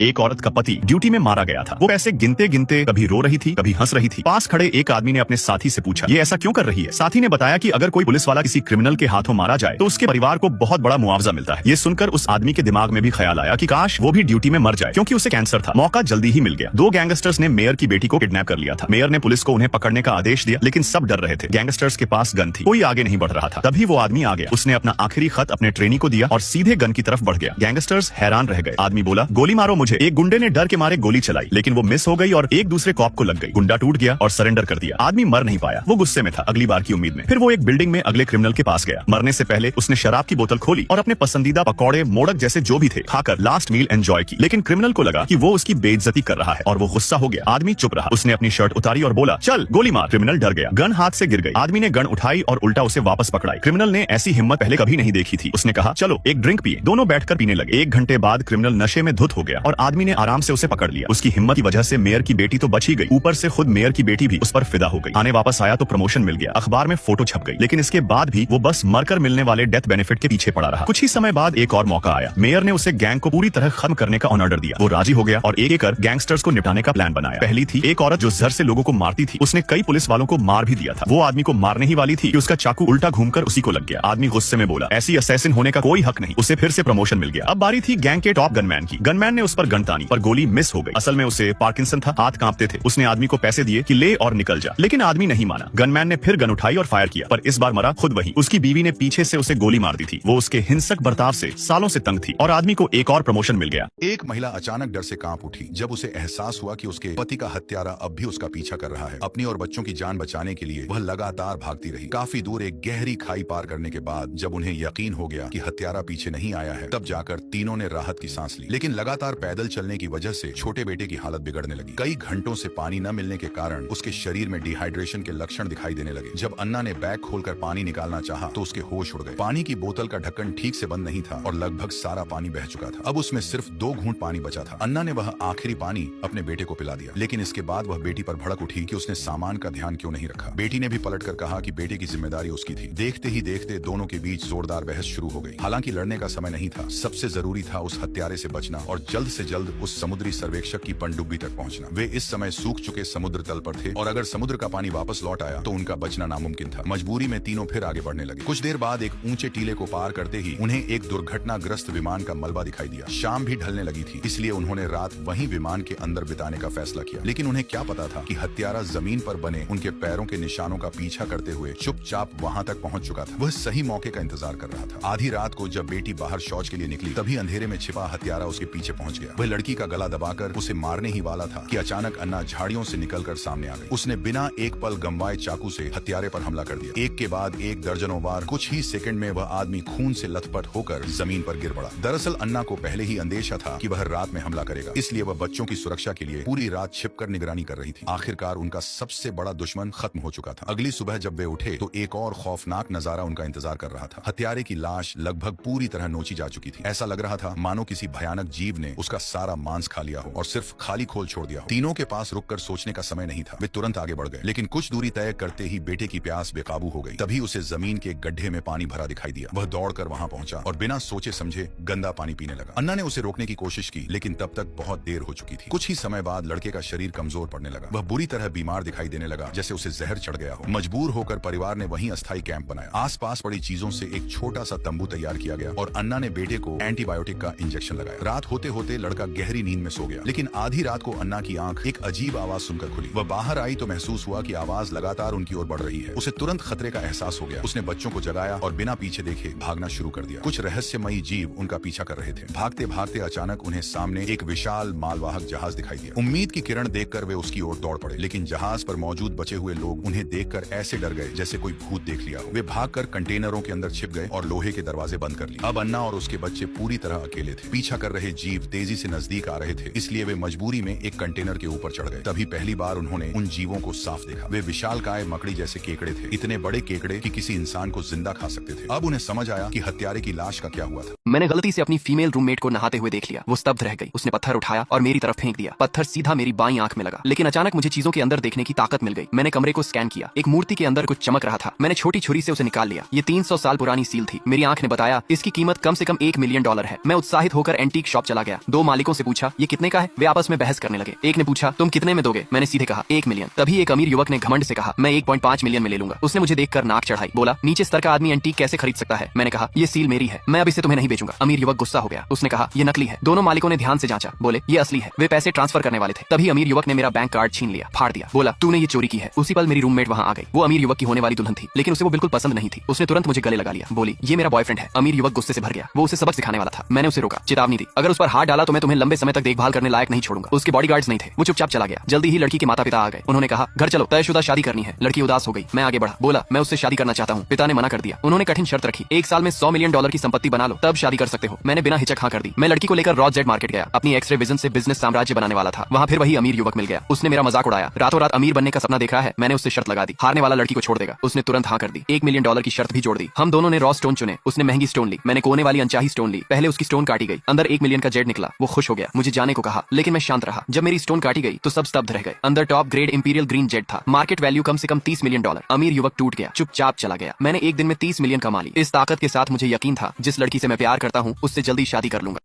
एक औरत का पति ड्यूटी में मारा गया था। वो पैसे गिनते गिनते कभी रो रही थी, कभी हंस रही थी। पास खड़े एक आदमी ने अपने साथी से पूछा, ये ऐसा क्यों कर रही है? साथी ने बताया कि अगर कोई पुलिस वाला किसी क्रिमिनल के हाथों मारा जाए तो उसके परिवार को बहुत बड़ा मुआवजा मिलता है। ये सुनकर उस आदमी के दिमाग में भी ख्याल आया कि काश वो भी ड्यूटी में मर जाए, क्योंकि उसे कैंसर था। मौका जल्दी ही मिल गया। दो गैंगस्टर्स ने मेयर की बेटी को किडनैप कर लिया था। मेयर ने पुलिस को उन्हें पकड़ने का आदेश दिया, लेकिन सब डर रहे थे। गैंगस्टर्स के पास गन थी, कोई आगे नहीं बढ़ रहा था। तभी वो आदमी आ गया। उसने अपना आखिरी खत अपने ट्रेनी को दिया और सीधे गन की तरफ बढ़ गया। गैंगस्टर्स हैरान रह गए। आदमी बोला, गोली मारो मुझे। एक गुंडे ने डर के मारे गोली चलाई, लेकिन वो मिस हो गई और एक दूसरे कॉप को लग गई। गुंडा टूट गया और सरेंडर कर दिया। आदमी मर नहीं पाया। वो गुस्से में था, अगली बार की उम्मीद में। फिर वो एक बिल्डिंग में अगले क्रिमिनल के पास गया। मरने से पहले उसने शराब की बोतल खोली और अपने पसंदीदा पकौड़े, मोड़क जैसे जो भी थे खाकर लास्ट मील एंजॉय की। लेकिन क्रिमिनल को लगा कि वो उसकी बेइज्जती कर रहा है और वो गुस्सा हो गया। आदमी चुप रहा। उसने अपनी शर्ट उतारी और बोला, चल गोली मार। क्रिमिनल डर गया। गन हाथ से गिर गई। आदमी ने गन उठाई और उल्टा उसे वापस पकड़ाई। क्रिमिनल ने ऐसी हिम्मत पहले कभी नहीं देखी थी। उसने कहा, चलो एक ड्रिंक पिए। दोनों बैठकर पीने लगे। 1 घंटे बाद क्रिमिनल नशे में धुत हो गया और आदमी ने आराम से उसे पकड़ लिया। उसकी हिम्मत की वजह से मेयर की बेटी तो बच ही गई, ऊपर से खुद मेयर की बेटी भी उस पर फिदा हो गई। आने वापस आया तो प्रमोशन मिल गया, अखबार में फोटो छप गई। लेकिन इसके बाद भी वो बस मरकर मिलने वाले डेथ बेनिफिट के पीछे पड़ा रहा। कुछ ही समय बाद एक और मौका आया। मेयर ने उसे गैंग को पूरी तरह खत्म करने का ऑर्डर दिया। वो राजी हो गया और एक एक कर गैंगस्टर्स को निपटाने का प्लान बनाया। पहली थी एक औरत जो जहर से लोगों को मारती थी। उसने कई पुलिस वालों को मार भी दिया था। वो आदमी को मारने ही वाली थी कि उसका चाकू उल्टा घूमकर उसी को लग गया। आदमी गुस्से में बोला, ऐसी असैसिन होने का कोई हक नहीं। उसे फिर से प्रमोशन मिल गया। अब बारी थी गैंग के टॉप गनमैन की। गनमैन ने उस पर गन तानी, पर गोली मिस हो गई। असल में उसे पार्किंसन था, हाथ कांपते थे। उसने आदमी को पैसे दिए कि ले और निकल जा, लेकिन आदमी नहीं माना। गनमैन ने फिर गन उठाई और फायर किया, पर इस बार मरा खुद वही। उसकी बीवी ने पीछे से उसे गोली मार दी थी। वो उसके हिंसक बर्ताव से सालों से तंग थी और आदमी को एक और प्रमोशन मिल गया। एक महिला अचानक डर से कांप उठी जब उसे एहसास हुआ कि उसके पति का हत्यारा अब भी उसका पीछा कर रहा है। अपनी और बच्चों की जान बचाने के लिए वह लगातार भागती रही। काफी दूर एक गहरी खाई पार करने के बाद जब उन्हें यकीन हो गया कि हत्यारा पीछे नहीं आया है, तब जाकर तीनों ने राहत की सांस ली। लेकिन लगातार पैदल चलने की वजह से छोटे बेटे की हालत बिगड़ने लगी। कई घंटों से पानी न मिलने के कारण उसके शरीर में डिहाइड्रेशन के लक्षण दिखाई देने लगे। जब अन्ना ने बैग खोलकर पानी निकालना चाहा तो उसके होश उड़ गए। पानी की बोतल का ढक्कन ठीक से बंद नहीं था और लगभग सारा पानी बह चुका था। अब उसमें सिर्फ 2 घूंट पानी बचा था। अन्ना ने वह आखिरी पानी अपने बेटे को पिला दिया, लेकिन इसके बाद वह बेटी पर भड़क उठी कि उसने सामान का ध्यान क्यों नहीं रखा। बेटी ने भी पलटकर कहा कि बेटे की जिम्मेदारी उसकी थी। देखते ही देखते दोनों के बीच जोरदार बहस शुरू हो गई। हालांकि लड़ने का समय नहीं था। सबसे जरूरी था उस हत्यारे से बचना और जल्द से जल्द उस समुद्री सर्वेक्षक की पनडुब्बी तक पहुंचना। वे इस समय सूख चुके समुद्र तल पर थे और अगर समुद्र का पानी वापस लौट आया तो उनका बचना नामुमकिन था। मजबूरी में तीनों फिर आगे बढ़ने लगे। कुछ देर बाद एक ऊंचे टीले को पार करते ही उन्हें एक दुर्घटनाग्रस्त विमान का मलबा दिखाई दिया। शाम भी ढलने लगी थी, इसलिए उन्होंने रात वहीं विमान के अंदर बिताने का फैसला किया। लेकिन उन्हें क्या पता था कि हत्यारा जमीन पर बने उनके पैरों के निशानों का पीछा करते हुए चुपचाप वहां तक पहुंच चुका था। वह सही मौके का इंतजार कर रहा था। आधी रात को जब बेटी बाहर शौच के लिए निकली, तभी अंधेरे में छिपा हत्यारा उसके पीछे पहुंच गया। वह लड़की का गला दबाकर उसे मारने ही वाला था कि अचानक अन्ना झाड़ियों से निकलकर सामने आ गई। उसने बिना एक पल गंवाए चाकू से हत्यारे पर हमला कर दिया। एक के बाद एक दर्जनों बार कुछ ही सेकंड में वह आदमी खून से लथपथ होकर जमीन पर गिर पड़ा। दरअसल अन्ना को पहले ही अंदेशा था कि वह रात में हमला करेगा, इसलिए वह बच्चों की सुरक्षा के लिए पूरी रात छिपकर निगरानी कर रही थी। आखिरकार उनका सबसे बड़ा दुश्मन खत्म हो चुका था। अगली सुबह जब वे उठे तो एक और खौफनाक नजारा उनका इंतजार कर रहा था। हत्यारे की लाश लगभग पूरी तरह नोची जा चुकी थी। ऐसा लग रहा था मानो किसी भयानक जीव ने उसका सारा मांस खा लिया हो और सिर्फ खाली खोल छोड़ दिया हो। तीनों के पास रुककर सोचने का समय नहीं था। वे तुरंत आगे बढ़ गए, लेकिन कुछ दूरी तय करते ही बेटे की प्यास बेकाबू हो गई। तभी उसे जमीन के गड्ढे में पानी भरा दिखाई दिया। वह दौड़कर वहां पहुंचा और बिना सोचे समझे गंदा पानी पीने लगा। अन्ना ने उसे रोकने की कोशिश की, लेकिन तब तक बहुत देर हो चुकी थी। कुछ ही समय बाद लड़के का शरीर कमजोर पड़ने लगा। वह बुरी तरह बीमार दिखाई देने लगा, जैसे उसे जहर चढ़ गया हो। मजबूर होकर परिवार ने वहीं अस्थायी कैंप बनाया। आसपास पड़ी चीजों से एक छोटा सा तंबू तैयार किया गया और अन्ना ने बेटे को एंटीबायोटिक का इंजेक्शन लगाया। रात होते होते लड़का गहरी नींद में सो गया, लेकिन आधी रात को अन्ना की आंख एक अजीब आवाज सुनकर खुली। वह बाहर आई तो महसूस हुआ कि आवाज लगातार उनकी ओर बढ़ रही है। उसे तुरंत खतरे का एहसास हो गया। उसने बच्चों को जगाया और बिना पीछे देखे भागना शुरू कर दिया। कुछ रहस्यमयी जीव उनका पीछा कर रहे थे। भागते भागते अचानक उन्हें सामने एक विशाल मालवाहक जहाज दिखाई दिया। उम्मीद की किरण देखकर वे उसकी ओर दौड़ पड़े, लेकिन जहाज पर मौजूद बचे हुए लोग उन्हें देखकर ऐसे डर गए जैसे कोई भूत देख लिया हो। वे भागकर कंटेनरों के अंदर छिप गए और लोहे के दरवाजे बंद कर लिए। अब अन्ना और उसके बच्चे पूरी तरह अकेले थे। पीछा कर रहे जीव तेजी से नजदीक आ रहे थे, इसलिए वे मजबूरी में एक कंटेनर के ऊपर चढ़ गए। तभी पहली बार उन्होंने उन जीवों को साफ देखा। वे विशालकाय मकड़ी जैसे केकड़े थे, इतने बड़े केकड़े कि किसी इंसान को जिंदा खा सकते थे। अब उन्हें समझ आया कि हत्यारे की लाश का क्या हुआ था। मैंने गलती से अपनी फीमेल रूममेट को नहाते हुए देख लिया। वो स्तब्ध रह गई। उसने पत्थर उठाया और मेरी तरफ फेंक दिया। पत्थर सीधा मेरी बाईं आंख में लगा, लेकिन अचानक मुझे चीजों के अंदर देखने की ताकत मिल गई। मैंने कमरे को स्कैन किया। एक मूर्ति के अंदर कुछ चमक रहा था। मैंने छोटी छुरी से उसे निकाल लिया। ये 300 साल पुरानी सील थी। मेरी आंख ने बताया इसकी कीमत कम से कम $1 मिलियन है। मैं उत्साहित होकर एंटीक शॉप चला गया। 2 मालिकों से पूछा ये कितने का है। वे आपस में बहस करने लगे। एक ने पूछा तुम कितने में दोगे। मैंने सीधे कहा 1 मिलियन। तभी एक अमीर युवक ने घमंड से कहा मैं 1.5 मिलियन में ले लूंगा। उसने मुझे देखकर नाक चढ़ाई। बोला नीचे स्तर का आदमी एंटीक कैसे खरीद सकता है। मैंने कहा ये सील मेरी है, मैं अब इसे तुम्हें नहीं बेचूंगा। अमीर युवक गुस्सा हो गया। उसने कहा ये नकली है। दोनों मालिकों ने ध्यान से जांचा। बोले ये असली है। वे पैसे ट्रांसफर करने वाले थे। तभी अमीर युवक ने मेरा बैंक कार्ड छीन लिया, फाड़ दिया। बोला तूने ये चोरी की है। उसी पल मेरी रूममेट वहां आ गई। वो अमीर युवक की होने वाली दुल्हन थी, लेकिन उसे वो बिल्कुल पसंद नहीं थी। उसने तुरंत मुझे गले लगा लिया। बोली ये मेरा बॉयफ्रेंड है। अमीर युवक गुस्से से भर गया। वो उसे सबक सिखाने वाला था। मैंने उसे रोका, चेतावनी दी अगर उस पर हाथ डाला तो मैं तुम्हें लंबे समय तक देखभाल करने लायक नहीं छोड़ूंगा। उसके बॉडीगार्ड्स नहीं थे। वो चुपचाप चला गया। जल्दी ही लड़की के माता पिता आ गए। उन्होंने कहा घर चलो, तयशुदा शादी करनी है। लड़की उदास हो गई। मैं आगे बढ़ा। बोला मैं उससे शादी करना चाहता हूँ। पिता ने मना कर दिया। उन्होंने कठिन शर्त रखी, 1 साल में $100 मिलियन की संपत्ति बना लो, तब शादी कर सकते हो। मैंने बिना हिचक हाँ कर दी। मैं लड़की को लेकर रॉ जेड मार्केट गया। अपनी एक्सरे विजन से बिजनेस साम्राज्य बनाने वाला था। वहाँ फिर वही अमीर युवक मिल गया। उसने मेरा मजाक उड़ाया। रातों रात अमीर बनने का सपना देख रहा है। मैंने उससे शर्त लगा दी, हारने वाला लड़की को छोड़ देगा। उसने तुरंत हाँ कर दी। $1 मिलियन की शर्त भी जोड़ दी। हम दोनों ने रॉ स्टोन चुने। उसने महंगी स्टोन ली, मैंने कोने वाली अनचाही स्टोन ली। पहले उसकी स्टोन काटी गई, अंदर 1 मिलियन का जेड निकला। वो खुश हो गया, मुझे जाने को कहा, लेकिन मैं शांत रहा। जब मेरी स्टोन काटी गई तो सब स्तब्ध रह गए। अंदर top grade imperial green Z था। मार्केट वैल्यू कम से कम $30 मिलियन। अमीर युवक टूट गया, चुपचाप चला गया। मैंने एक दिन में 30 मिलियन कमा ली। इस ताकत के साथ मुझे यकीन था जिस लड़की से मैं प्यार करता हूँ उससे जल्दी शादी कर लूंगा।